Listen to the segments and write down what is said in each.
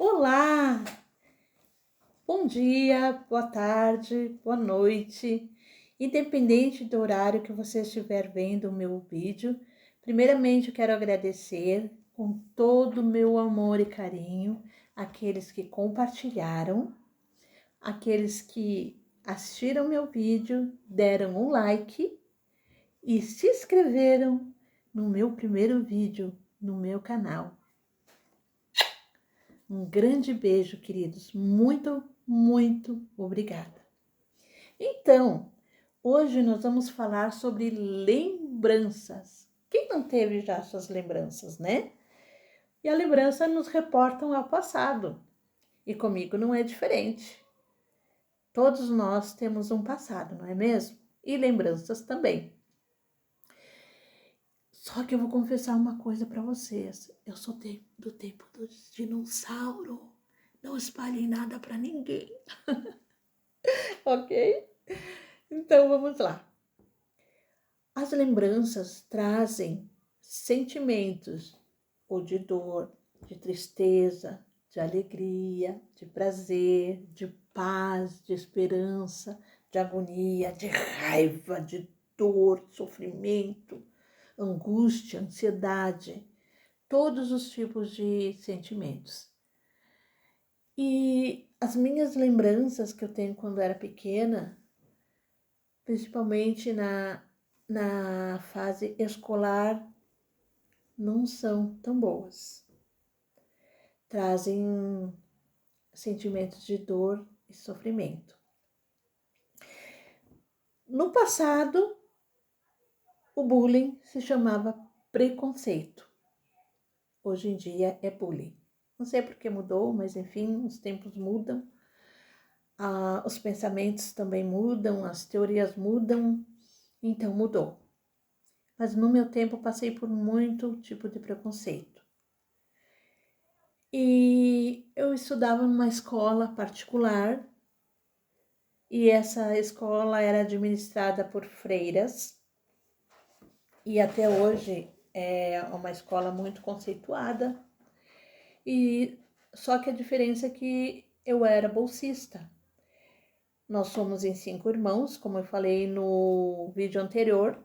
Olá! Bom dia, boa tarde, boa noite. Independente do horário que você estiver vendo o meu vídeo, primeiramente eu quero agradecer com todo o meu amor e carinho aqueles que compartilharam, aqueles que assistiram meu vídeo, deram um like e se inscreveram no meu primeiro vídeo no meu canal. Um grande beijo, queridos. Muito obrigada. Então, hoje nós vamos falar sobre lembranças. Quem não teve já suas lembranças, né? E a lembrança nos reportam ao passado. E comigo não é diferente. Todos nós temos um passado, não é mesmo? E lembranças também. Só que eu vou confessar uma coisa para vocês. Eu sou do tempo do dinossauro. Não espalhem nada para ninguém. Ok? Então vamos lá. As lembranças trazem sentimentos ou de dor, de tristeza, de alegria, de prazer, de paz, de esperança, de agonia, de raiva, de dor, sofrimento, angústia, ansiedade, todos os tipos de sentimentos. E as minhas lembranças que eu tenho quando era pequena, principalmente na fase escolar, não são tão boas. Trazem sentimentos de dor e sofrimento. No passado, o bullying se chamava preconceito. Hoje em dia é bullying. Não sei por que mudou, mas enfim, os tempos mudam. Os pensamentos também mudam, as teorias mudam, então mudou. Mas no meu tempo passei por muito tipo de preconceito. E eu estudava numa escola particular e essa escola era administrada por freiras e até hoje é uma escola muito conceituada. E só que a diferença é que eu era bolsista. Nós somos em 5 irmãos, como eu falei no vídeo anterior,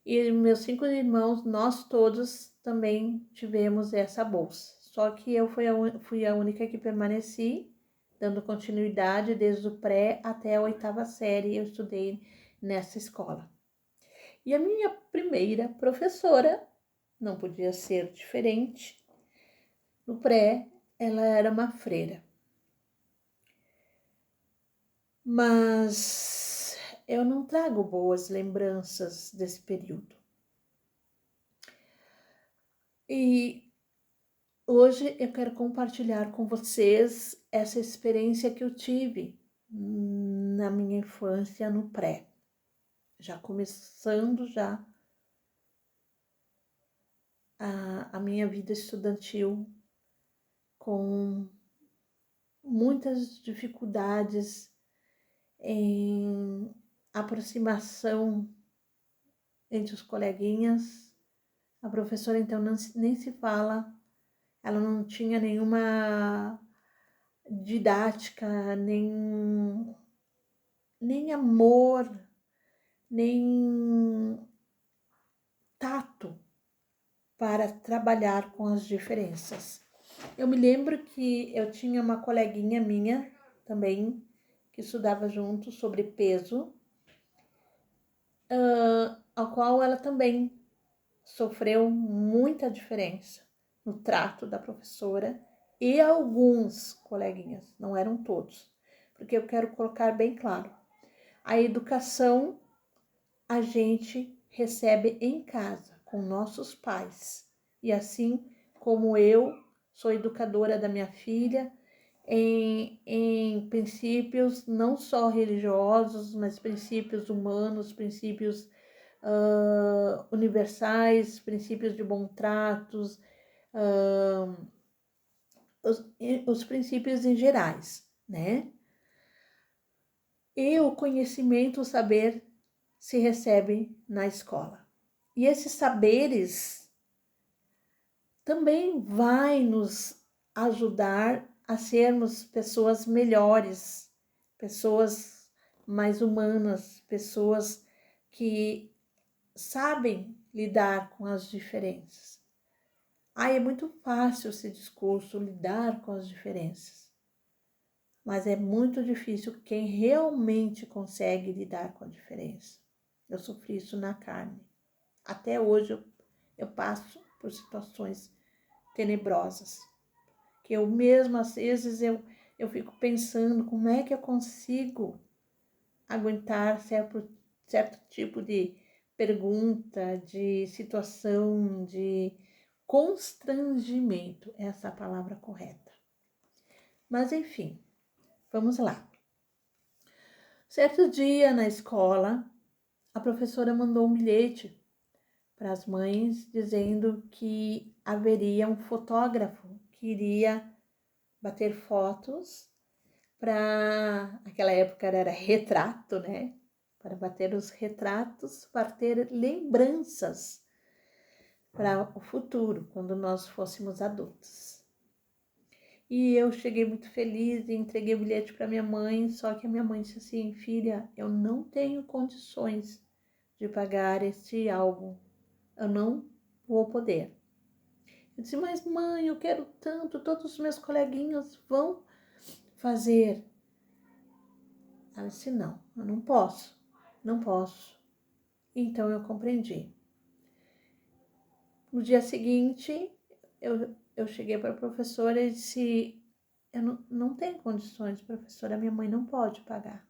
e meus 5 irmãos, nós todos também tivemos essa bolsa. Só que eu fui a única que permaneci, dando continuidade desde o pré até a 8ª série, eu estudei nessa escola. E a minha primeira professora, não podia ser diferente, no pré, ela era uma freira. Mas eu não trago boas lembranças desse período. E hoje eu quero compartilhar com vocês essa experiência que eu tive na minha infância no pré. Já começando a minha vida estudantil com muitas dificuldades em aproximação entre os coleguinhas. A professora, então, nem se fala, ela não tinha nenhuma didática, nem amor, nem tato para trabalhar com as diferenças. Eu me lembro que eu tinha uma coleguinha minha também, que estudava junto sobre peso, ao qual ela também sofreu muita diferença no trato da professora e alguns coleguinhas, não eram todos, porque eu quero colocar bem claro, a educação a gente recebe em casa, com nossos pais, e assim como eu sou educadora da minha filha, em princípios não só religiosos, mas princípios humanos, princípios universais, princípios de bom tratos, os princípios em gerais, né? E o conhecimento, o saber se recebe na escola. E esses saberes também vai nos ajudar a sermos pessoas melhores, pessoas mais humanas, pessoas que sabem lidar com as diferenças. É muito fácil esse discurso, lidar com as diferenças, mas é muito difícil quem realmente consegue lidar com a diferença. Eu sofri isso na carne. Até hoje eu passo por situações tenebrosas, que eu mesmo, às vezes, eu fico pensando como é que eu consigo aguentar certo tipo de pergunta, de situação, de constrangimento, essa é a palavra correta. Mas, enfim, vamos lá. Certo dia na escola, a professora mandou um bilhete para as mães dizendo que haveria um fotógrafo que iria bater fotos para, naquela época era retrato, né? Para bater os retratos, para ter lembranças para o futuro, quando nós fôssemos adultos. E eu cheguei muito feliz e entreguei o bilhete para minha mãe, só que a minha mãe disse assim: filha, eu não tenho condições de pagar este álbum, eu não vou poder. Eu disse: mas mãe, eu quero tanto, todos os meus coleguinhas vão fazer. Ela disse: não, eu não posso, não posso. Então eu compreendi. No dia seguinte, eu cheguei para a professora e disse: eu não tenho condições, professora, minha mãe não pode pagar.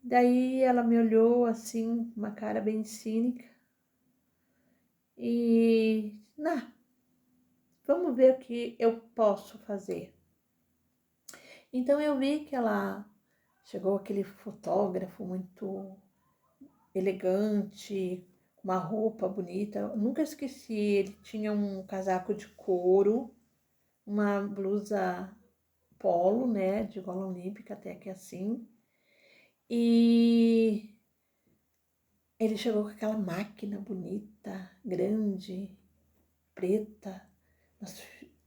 Daí ela me olhou assim, uma cara bem cínica, e vamos ver o que eu posso fazer. Então eu vi que ela chegou aquele fotógrafo muito elegante, uma roupa bonita. Eu nunca esqueci, ele tinha um casaco de couro, uma blusa polo, né, de gola olímpica, até que assim. E ele chegou com aquela máquina bonita, grande, preta. Nós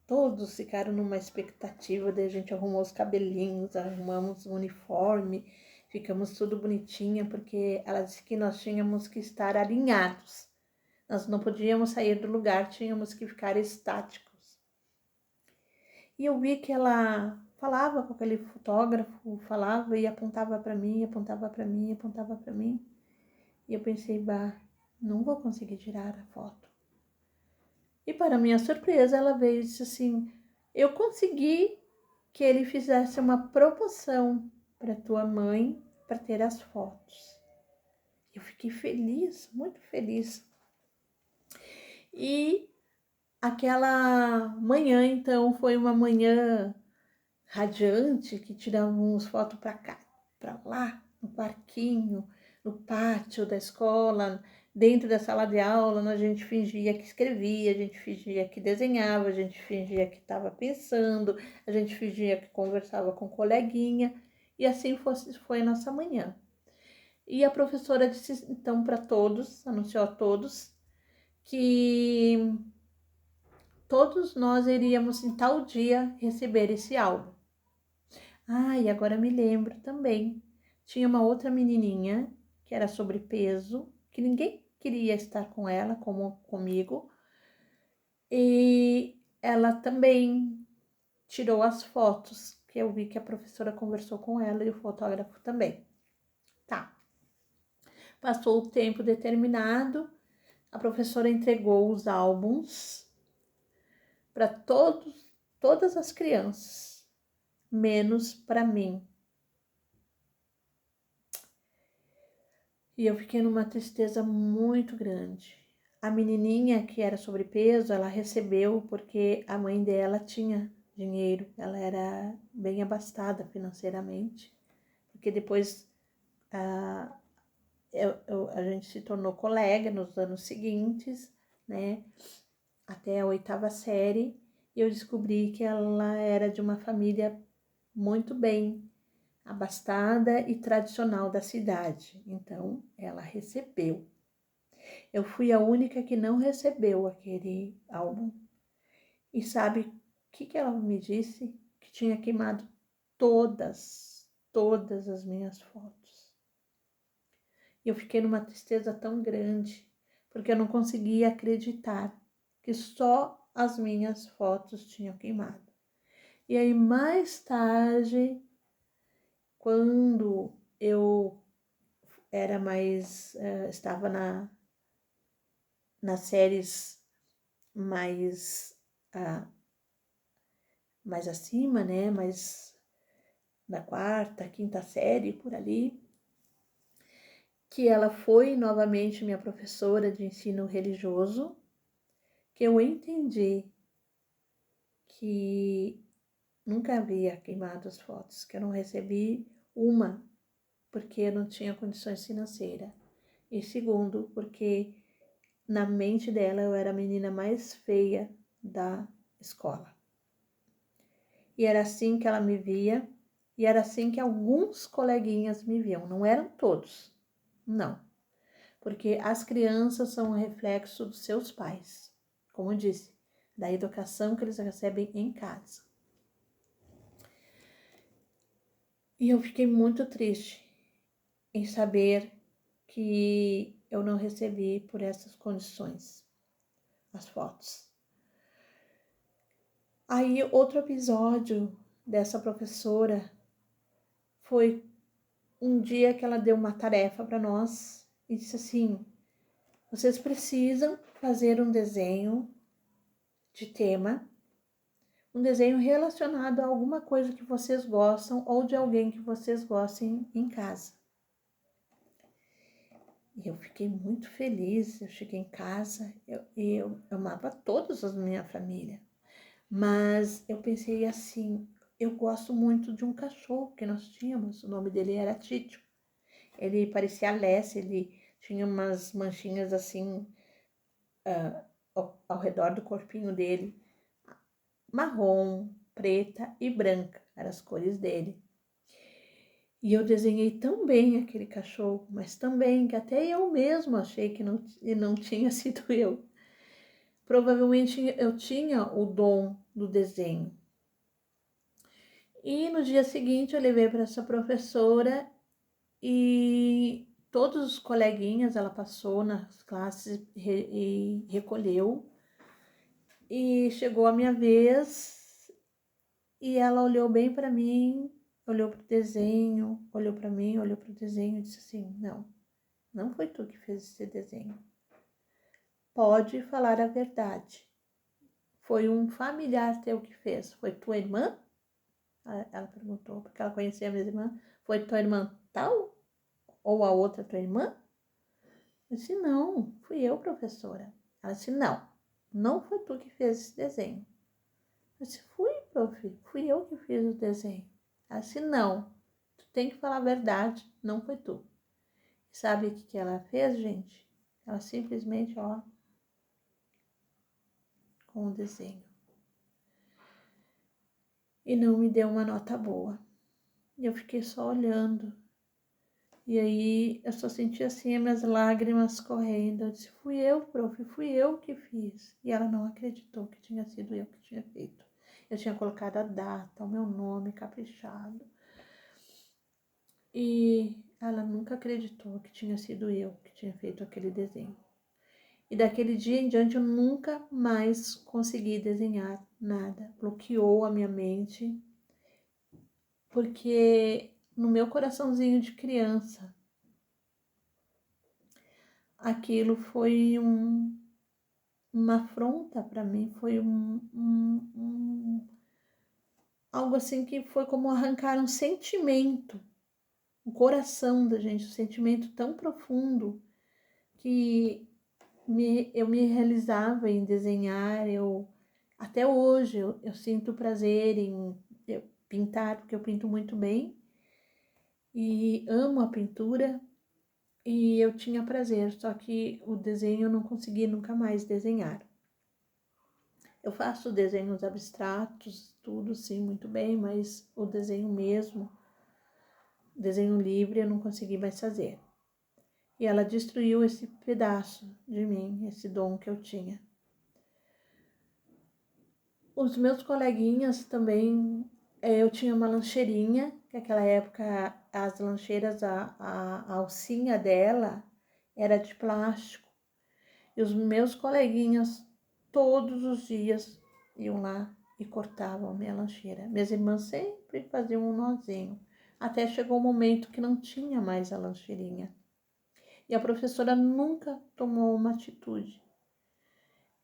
todos ficaram numa expectativa, daí a gente arrumou os cabelinhos, arrumamos o uniforme, ficamos tudo bonitinha, porque ela disse que nós tínhamos que estar alinhados. Nós não podíamos sair do lugar, tínhamos que ficar estáticos. E eu vi que ela falava com aquele fotógrafo, falava e apontava para mim, apontava para mim, apontava para mim. E eu pensei: não vou conseguir tirar a foto. E para minha surpresa, ela veio e disse assim: eu consegui que ele fizesse uma promoção para tua mãe para ter as fotos. Eu fiquei feliz, muito feliz. E aquela manhã, então, foi uma manhã radiante, que tiramos foto para cá, para lá, no parquinho, no pátio da escola, dentro da sala de aula. A gente fingia que escrevia, a gente fingia que desenhava, a gente fingia que estava pensando, a gente fingia que conversava com o coleguinha, e assim foi a nossa manhã. E a professora disse então para todos, anunciou a todos, que todos nós iríamos em tal dia receber esse álbum. E agora me lembro também, tinha uma outra menininha que era sobrepeso, que ninguém queria estar com ela, como comigo, e ela também tirou as fotos, que eu vi que a professora conversou com ela e o fotógrafo também. Tá. Passou o tempo determinado, a professora entregou os álbuns para todas as crianças, menos para mim. E eu fiquei numa tristeza muito grande. A menininha que era sobrepeso, ela recebeu porque a mãe dela tinha dinheiro, ela era bem abastada financeiramente, porque depois a gente se tornou colega nos anos seguintes, né, até a 8ª série, e eu descobri que ela era de uma família muito bem abastada e tradicional da cidade. Então, ela recebeu. Eu fui a única que não recebeu aquele álbum. E sabe o que ela me disse? Que tinha queimado todas as minhas fotos. E eu fiquei numa tristeza tão grande, porque eu não conseguia acreditar que só as minhas fotos tinham queimado. E aí, mais tarde, quando eu era mais, estava nas séries mais, mais acima, né? Mais na quarta, quinta série, por ali, que ela foi novamente minha professora de ensino religioso, que eu entendi que nunca havia queimado as fotos, que eu não recebi uma, porque eu não tinha condições financeiras. E segundo, porque na mente dela eu era a menina mais feia da escola. E era assim que ela me via, e era assim que alguns coleguinhas me viam. Não eram todos, não. Porque as crianças são um reflexo dos seus pais, como eu disse, da educação que eles recebem em casa. E eu fiquei muito triste em saber que eu não recebi por essas condições as fotos. Aí, outro episódio dessa professora foi um dia que ela deu uma tarefa para nós e disse assim: vocês precisam fazer um desenho de tema, um desenho relacionado a alguma coisa que vocês gostam ou de alguém que vocês gostem em casa. E eu fiquei muito feliz. Eu cheguei em casa e eu amava todos da minha família. Mas eu pensei assim, eu gosto muito de um cachorro que nós tínhamos, o nome dele era Títio. Ele parecia Alessia, ele tinha umas manchinhas assim ao redor do corpinho dele, marrom, preta e branca, eram as cores dele. E eu desenhei tão bem aquele cachorro, mas tão bem que até eu mesmo achei que não tinha sido eu. Provavelmente eu tinha o dom do desenho. E no dia seguinte eu levei para essa professora e todos os coleguinhas ela passou nas classes e recolheu. E chegou a minha vez e ela olhou bem para mim, olhou para o desenho, olhou para mim, olhou para o desenho e disse assim: não foi tu que fez esse desenho. Pode falar a verdade. Foi um familiar teu que fez. Foi tua irmã? Ela perguntou, porque ela conhecia a minha irmã. Foi tua irmã tal? Ou a outra tua irmã? Eu disse: não, fui eu, professora. Ela disse: não foi tu que fez esse desenho. Eu disse: fui, prof, fui eu que fiz o desenho. Ela disse: não, tu tem que falar a verdade, não foi tu. E sabe o que ela fez, gente? Ela simplesmente, com o desenho. E não me deu uma nota boa. E eu fiquei só olhando. E aí eu só senti assim as minhas lágrimas correndo. Eu disse: fui eu, prof, fui eu que fiz. E ela não acreditou que tinha sido eu que tinha feito. Eu tinha colocado a data, o meu nome caprichado. E ela nunca acreditou que tinha sido eu que tinha feito aquele desenho. E daquele dia em diante eu nunca mais consegui desenhar nada. Bloqueou a minha mente. Porque no meu coraçãozinho de criança, aquilo foi uma afronta para mim, foi algo assim que foi como arrancar um sentimento, o coração da gente, um sentimento tão profundo que eu me realizava em desenhar. Até hoje eu sinto prazer em pintar, porque eu pinto muito bem e amo a pintura. E eu tinha prazer, só que o desenho eu não consegui nunca mais desenhar. Eu faço desenhos abstratos, tudo sim, muito bem, mas o desenho mesmo, desenho livre, eu não consegui mais fazer. E ela destruiu esse pedaço de mim, esse dom que eu tinha. Os meus coleguinhas também, eu tinha uma lancheirinha, que naquela época as lancheiras, a alcinha dela era de plástico. E os meus coleguinhas, todos os dias, iam lá e cortavam a minha lancheira. Minhas irmãs sempre faziam um nozinho. Até chegou o momento que não tinha mais a lancheirinha. E a professora nunca tomou uma atitude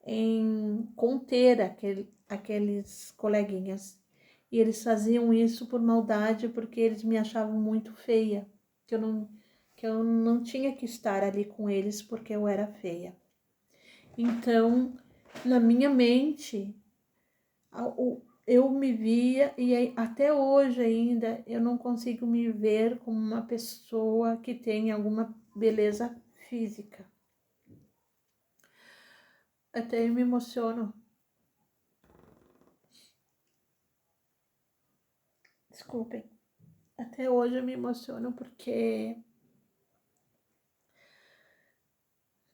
em conter aqueles coleguinhas. E eles faziam isso por maldade, porque eles me achavam muito feia, que eu não tinha que estar ali com eles porque eu era feia. Então, na minha mente, eu me via, e até hoje ainda eu não consigo me ver como uma pessoa que tem alguma beleza física. Até eu me emociono. Desculpem. Até hoje eu me emociono porque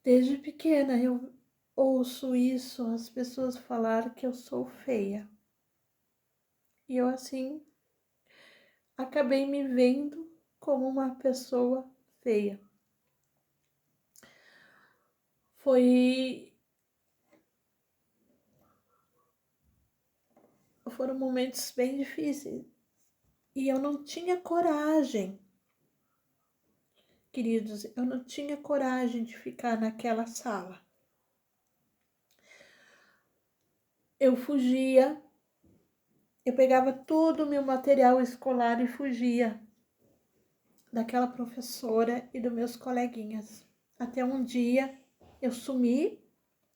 desde pequena eu ouço isso, as pessoas falar que eu sou feia. E eu assim acabei me vendo como uma pessoa feia. Foram momentos bem difíceis e eu não tinha coragem, queridos, eu não tinha coragem de ficar naquela sala. Eu fugia, eu pegava todo o meu material escolar e fugia daquela professora e dos meus coleguinhas. Até um dia eu sumi,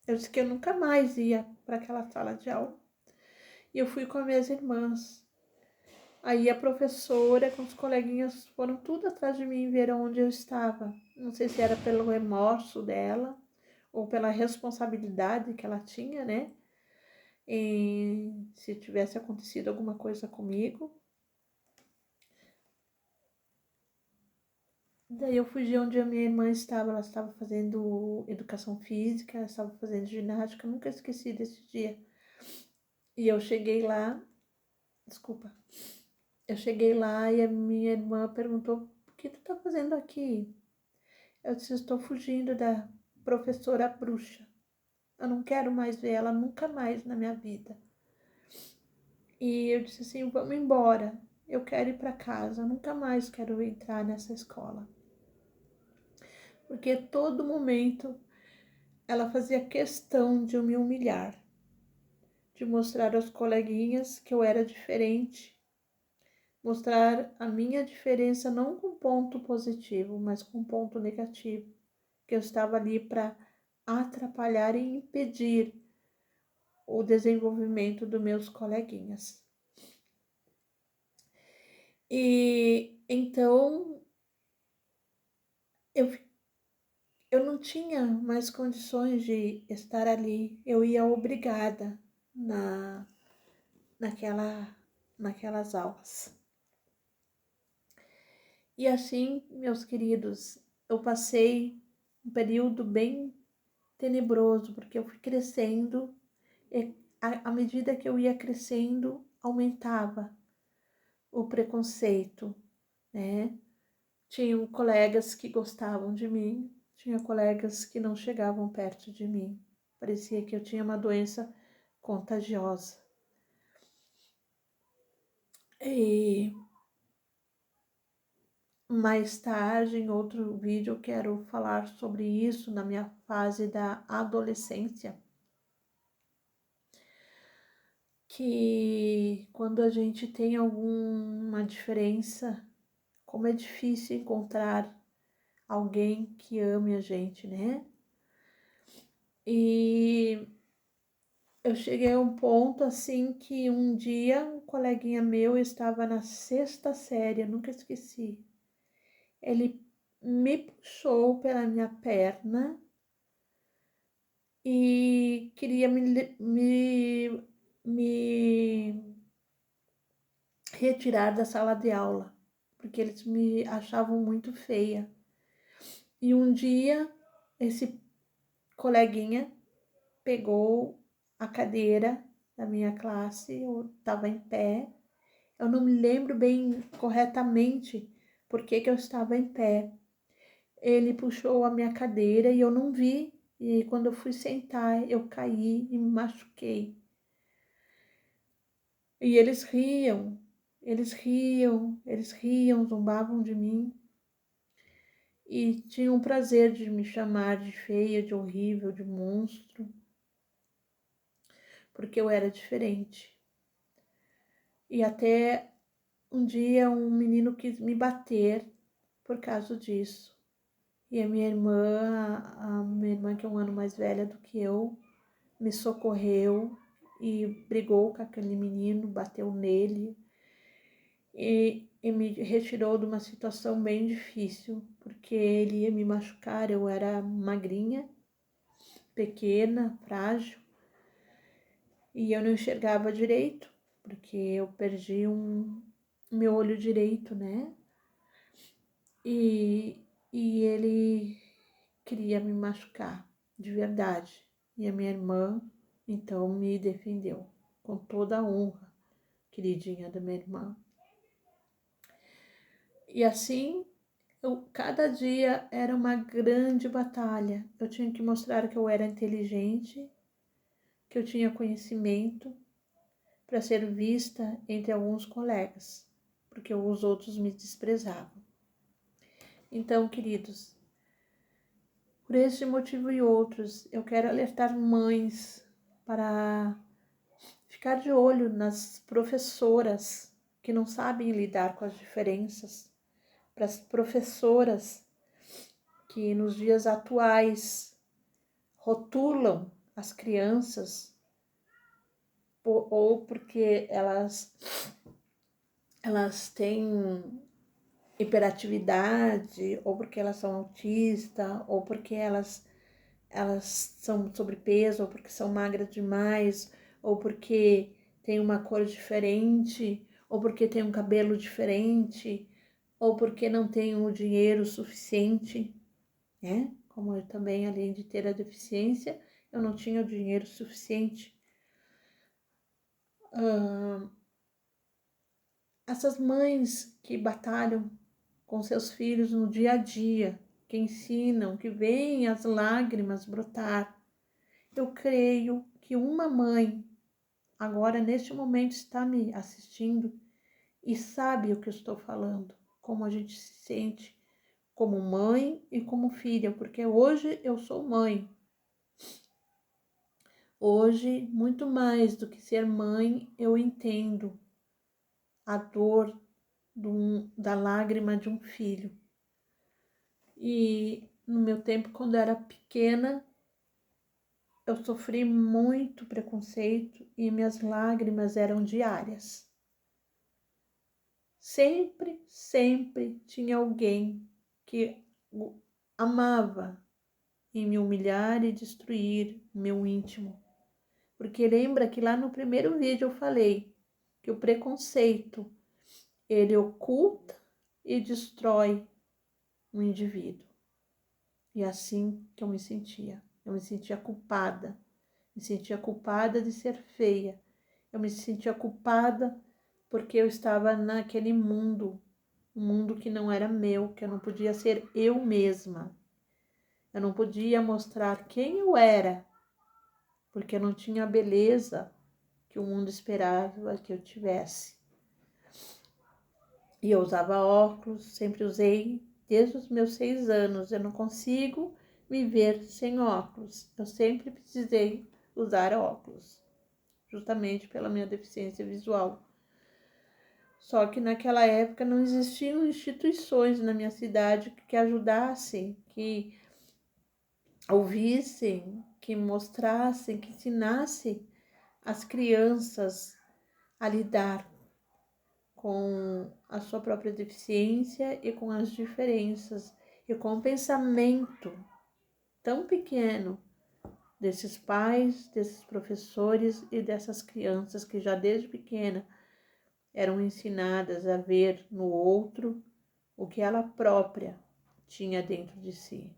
eu disse que eu nunca mais ia para aquela sala de aula. E eu fui com as minhas irmãs. Aí a professora com os coleguinhas foram tudo atrás de mim ver onde eu estava. Não sei se era pelo remorso dela ou pela responsabilidade que ela tinha, né? E se tivesse acontecido alguma coisa comigo. Daí eu fugi onde a minha irmã estava. Ela estava fazendo educação física, ela estava fazendo ginástica. Eu nunca esqueci desse dia. E eu cheguei lá, desculpa. Eu cheguei lá e a minha irmã perguntou: o que tu tá fazendo aqui? Eu disse: estou fugindo da professora bruxa. Eu não quero mais ver ela nunca mais na minha vida. E eu disse assim: vamos embora. Eu quero ir para casa. Eu nunca mais quero entrar nessa escola. Porque todo momento ela fazia questão de me humilhar, de mostrar aos coleguinhas que eu era diferente, mostrar a minha diferença não com ponto positivo, mas com ponto negativo, que eu estava ali para atrapalhar e impedir o desenvolvimento dos meus coleguinhas. E então eu não tinha mais condições de estar ali, eu ia obrigada naquelas aulas. E assim, meus queridos, eu passei um período bem tenebroso, porque eu fui crescendo, e à medida que eu ia crescendo, aumentava o preconceito, né? Tinham colegas que gostavam de mim, tinha colegas que não chegavam perto de mim. Parecia que eu tinha uma doença contagiosa. E mais tarde, em outro vídeo, eu quero falar sobre isso na minha fase da adolescência. Que quando a gente tem alguma diferença, como é difícil encontrar alguém que ame a gente, né? E eu cheguei a um ponto assim que um dia um coleguinha meu estava na 6ª série, eu nunca esqueci. Ele me puxou pela minha perna e queria me retirar da sala de aula, porque eles me achavam muito feia. E um dia esse coleguinha pegou a cadeira, da minha classe, eu estava em pé. Eu não me lembro bem corretamente por que eu estava em pé. Ele puxou a minha cadeira e eu não vi. E quando eu fui sentar, eu caí e me machuquei. E eles riam, zombavam de mim. E tinham o prazer de me chamar de feia, de horrível, de monstro, porque eu era diferente. E até um dia um menino quis me bater por causa disso. E a minha irmã que é um ano mais velha do que eu, me socorreu e brigou com aquele menino, bateu nele e me retirou de uma situação bem difícil, porque ele ia me machucar, eu era magrinha, pequena, frágil, e eu não enxergava direito, porque eu perdi meu olho direito, né? E ele queria me machucar, de verdade. E a minha irmã, então, me defendeu, com toda a honra, queridinha da minha irmã. E assim, cada dia era uma grande batalha. Eu tinha que mostrar que eu era inteligente, que eu tinha conhecimento, para ser vista entre alguns colegas, porque os outros me desprezavam. Então, queridos, por esse motivo e outros, eu quero alertar mães para ficar de olho nas professoras que não sabem lidar com as diferenças, para as professoras que nos dias atuais rotulam as crianças ou porque elas têm hiperatividade, ou porque elas são autistas, ou porque elas são sobrepeso, ou porque são magras demais, ou porque tem uma cor diferente, ou porque tem um cabelo diferente, ou porque não tem o dinheiro suficiente, né? Como eu também, além de ter a deficiência, eu não tinha o dinheiro suficiente. Essas mães que batalham com seus filhos no dia a dia, que ensinam, que veem as lágrimas brotar. Eu creio que uma mãe, agora neste momento, está me assistindo e sabe o que eu estou falando, como a gente se sente como mãe e como filha, porque hoje eu sou mãe. Hoje, muito mais do que ser mãe, eu entendo a dor da lágrima de um filho. E no meu tempo, quando eu era pequena, eu sofri muito preconceito e minhas lágrimas eram diárias. Sempre tinha alguém que amava em me humilhar e destruir meu íntimo. Porque lembra que lá no primeiro vídeo eu falei que o preconceito, ele oculta e destrói um indivíduo. E assim que eu me sentia. Eu me sentia culpada. Me sentia culpada de ser feia. Eu me sentia culpada porque eu estava naquele mundo, um mundo que não era meu, que eu não podia ser eu mesma. Eu não podia mostrar quem eu era, porque eu não tinha a beleza que o mundo esperava que eu tivesse. E eu usava óculos, sempre usei, desde os meus 6 anos. Eu não consigo me ver sem óculos. Eu sempre precisei usar óculos, justamente pela minha deficiência visual. Só que naquela época não existiam instituições na minha cidade que ajudassem, que ouvissem, que mostrassem, que ensinassem as crianças a lidar com a sua própria deficiência e com as diferenças e com o pensamento tão pequeno desses pais, desses professores e dessas crianças que já desde pequena eram ensinadas a ver no outro o que ela própria tinha dentro de si.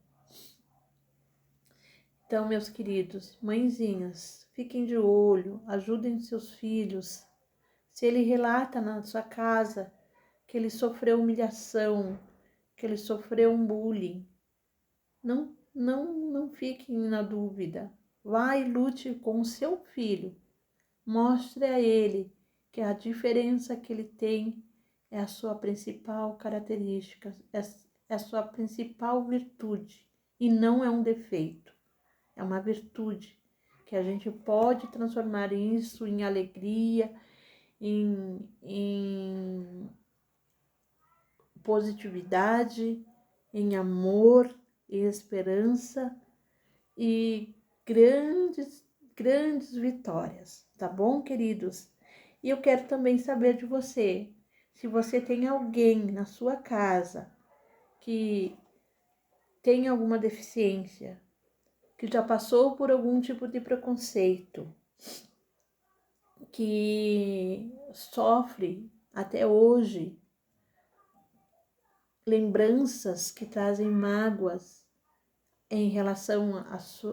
Então, meus queridos, mãezinhas, fiquem de olho, ajudem seus filhos. Se ele relata na sua casa que ele sofreu humilhação, que ele sofreu um bullying, não fiquem na dúvida. Vá e lute com o seu filho. Mostre a ele que a diferença que ele tem é a sua principal característica, é a sua principal virtude e não é um defeito. É uma virtude que a gente pode transformar isso em alegria, em positividade, em amor, em esperança e grandes vitórias, tá bom, queridos? E eu quero também saber de você, se você tem alguém na sua casa que tem alguma deficiência, que já passou por algum tipo de preconceito, que sofre até hoje lembranças que trazem mágoas em relação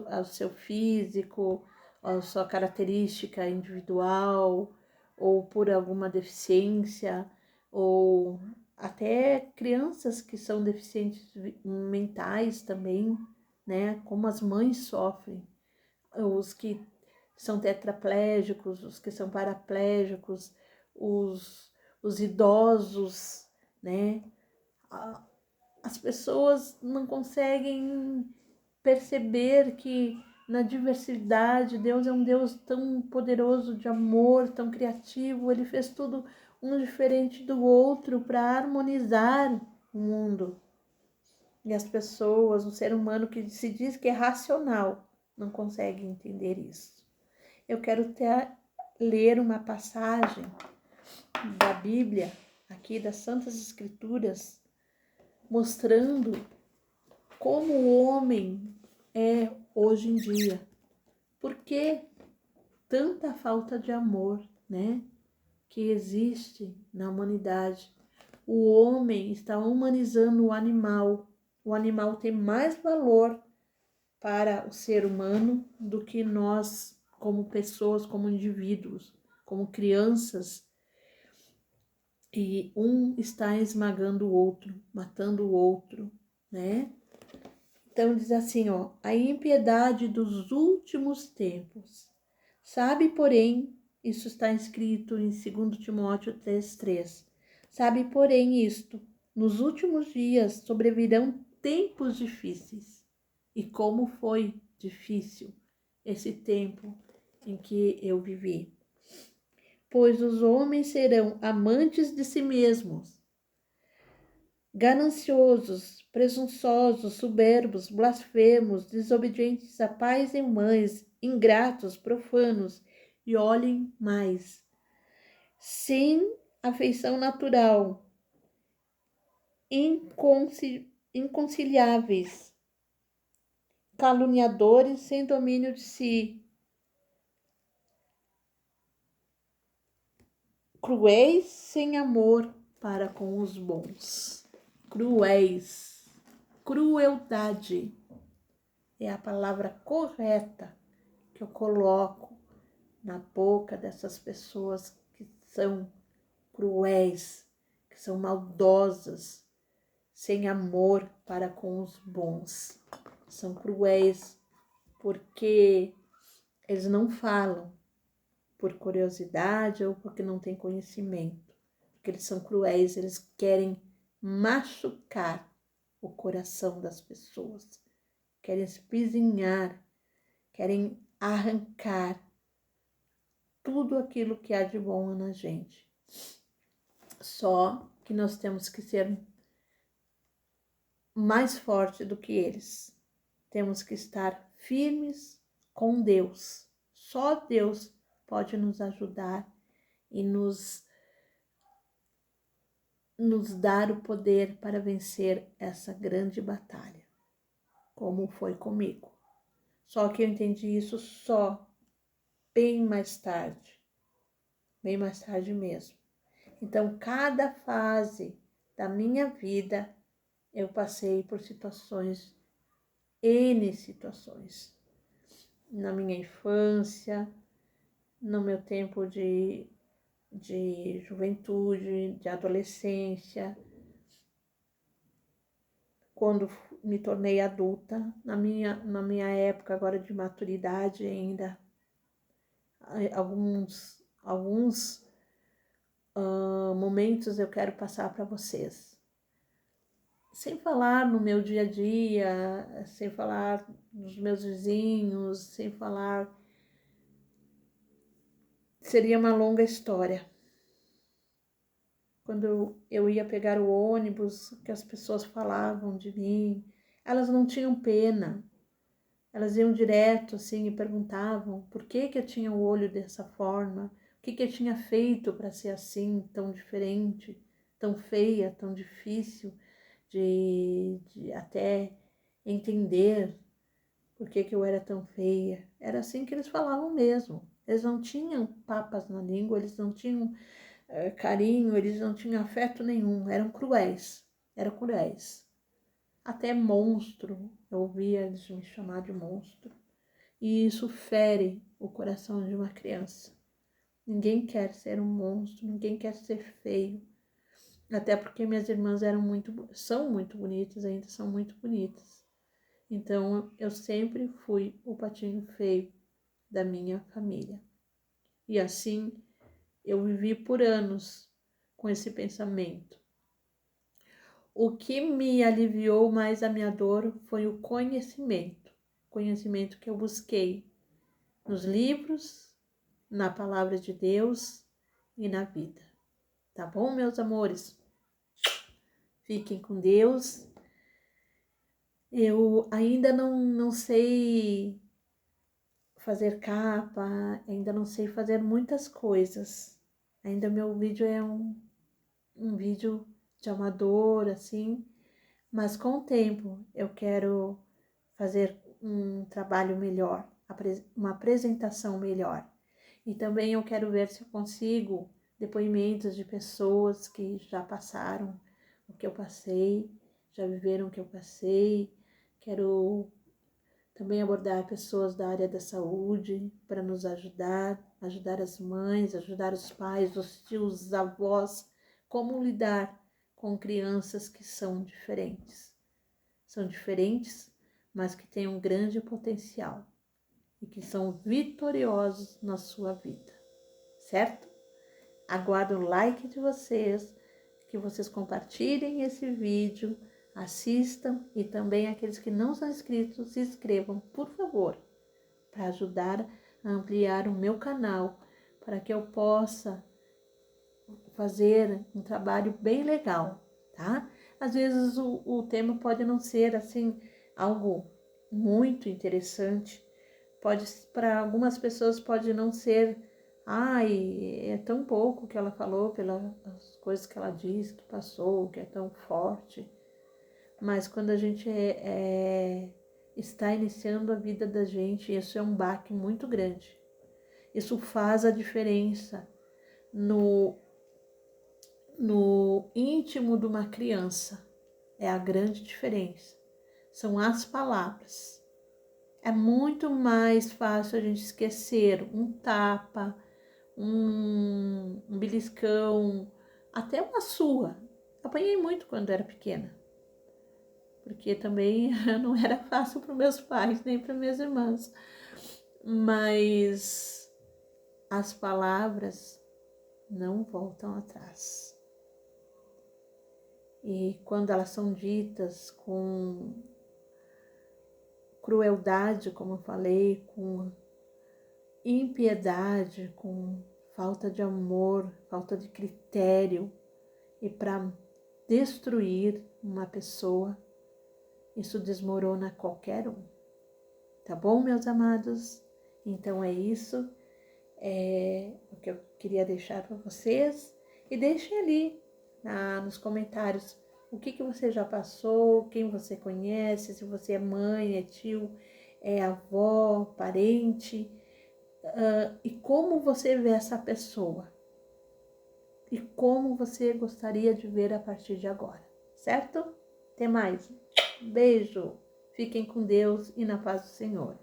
ao seu físico, à sua característica individual, ou por alguma deficiência, ou até crianças que são deficientes mentais também, né? Como as mães sofrem, os que são tetraplégicos, os que são paraplégicos, os idosos, né? As pessoas não conseguem perceber que na diversidade Deus é um Deus tão poderoso de amor, tão criativo, ele fez tudo um diferente do outro para harmonizar o mundo. E as pessoas, o ser humano que se diz que é racional, não consegue entender isso. Eu quero ler uma passagem da Bíblia, aqui das Santas Escrituras, mostrando como o homem é hoje em dia. Por que tanta falta de amor, né, que existe na humanidade? O homem está humanizando o animal. O animal tem mais valor para o ser humano do que nós, como pessoas, como indivíduos, como crianças. E um está esmagando o outro, matando o outro, né? Então diz assim, ó, a impiedade dos últimos tempos. Sabe, porém, isso está escrito em 2 Timóteo 3:3. Sabe, porém, isto, nos últimos dias sobrevirão tempos difíceis. E como foi difícil esse tempo em que eu vivi. Pois os homens serão amantes de si mesmos, gananciosos, presunçosos, soberbos, blasfemos, desobedientes a pais e mães, ingratos, profanos, e olhem mais, sem afeição natural, inconciliáveis, caluniadores, sem domínio de si, cruéis, sem amor para com os bons. Cruéis, crueldade é a palavra correta que eu coloco na boca dessas pessoas que são cruéis, que são maldosas, sem amor para com os bons. São cruéis porque eles não falam por curiosidade ou porque não têm conhecimento. Porque eles são cruéis, eles querem machucar o coração das pessoas, querem espizinhar, querem arrancar tudo aquilo que há de bom na gente. Só que nós temos que ser mais forte do que eles. Temos que estar firmes com Deus. Só Deus pode nos ajudar e nos dar o poder para vencer essa grande batalha, como foi comigo. Só que eu entendi isso só bem mais tarde mesmo. Então, cada fase da minha vida, eu passei por N situações. na minha infância, no meu tempo de juventude, de adolescência, quando me tornei adulta, na minha época agora de maturidade ainda, alguns momentos eu quero passar para vocês. Sem falar no meu dia a dia, sem falar dos meus vizinhos, sem falar... Seria uma longa história. Quando eu ia pegar o ônibus, que as pessoas falavam de mim, elas não tinham pena. Elas iam direto assim e perguntavam por que eu tinha o olho dessa forma, o que eu tinha feito para ser assim, tão diferente, tão feia, tão difícil de até entender por que eu era tão feia. Era assim que eles falavam mesmo. Eles não tinham papas na língua, eles não tinham carinho, eles não tinham afeto nenhum, eram cruéis, eram cruéis. Até monstro, eu ouvia eles me chamar de monstro. E isso fere o coração de uma criança. Ninguém quer ser um monstro, ninguém quer ser feio. Até porque minhas irmãs são muito bonitas, ainda são muito bonitas. Então eu sempre fui o patinho feio da minha família. E assim eu vivi por anos com esse pensamento. O que me aliviou mais a minha dor foi o conhecimento que eu busquei nos livros, na palavra de Deus e na vida. Tá bom, meus amores? Fiquem com Deus. Eu ainda não sei fazer capa, ainda não sei fazer muitas coisas. Ainda meu vídeo é um vídeo de amador, assim, mas com o tempo eu quero fazer um trabalho melhor, uma apresentação melhor. E também eu quero ver se eu consigo depoimentos de pessoas que já passaram o que eu passei, já viveram o que eu passei. Quero também abordar pessoas da área da saúde para nos ajudar as mães, ajudar os pais, os tios, os avós, como lidar com crianças que são diferentes. São diferentes, mas que têm um grande potencial e que são vitoriosos na sua vida, certo? Aguardo o like de vocês, que vocês compartilhem esse vídeo, assistam e também aqueles que não são inscritos, se inscrevam, por favor, para ajudar a ampliar o meu canal, para que eu possa fazer um trabalho bem legal, tá? Às vezes o tema pode não ser assim algo muito interessante, para algumas pessoas pode não ser, é tão pouco que ela falou pelas coisas que ela disse, que passou, que é tão forte. Mas quando a gente está iniciando a vida da gente, isso é um baque muito grande. Isso faz a diferença no íntimo de uma criança. É a grande diferença. São as palavras. É muito mais fácil a gente esquecer um tapa, um beliscão, até uma surra. Apanhei muito quando era pequena, porque também não era fácil para meus pais, nem para minhas irmãs. Mas as palavras não voltam atrás. E quando elas são ditas com crueldade, como eu falei, com impiedade, com falta de amor, falta de critério, e para destruir uma pessoa, isso desmorona qualquer um. Tá bom, meus amados? Então é isso, o que eu queria deixar para vocês. E deixem ali nos comentários o que você já passou, quem você conhece, se você é mãe, é tio, é avó, parente, e como você vê essa pessoa e como você gostaria de ver a partir de agora, certo? Até mais. Beijo. Fiquem com Deus e na paz do Senhor.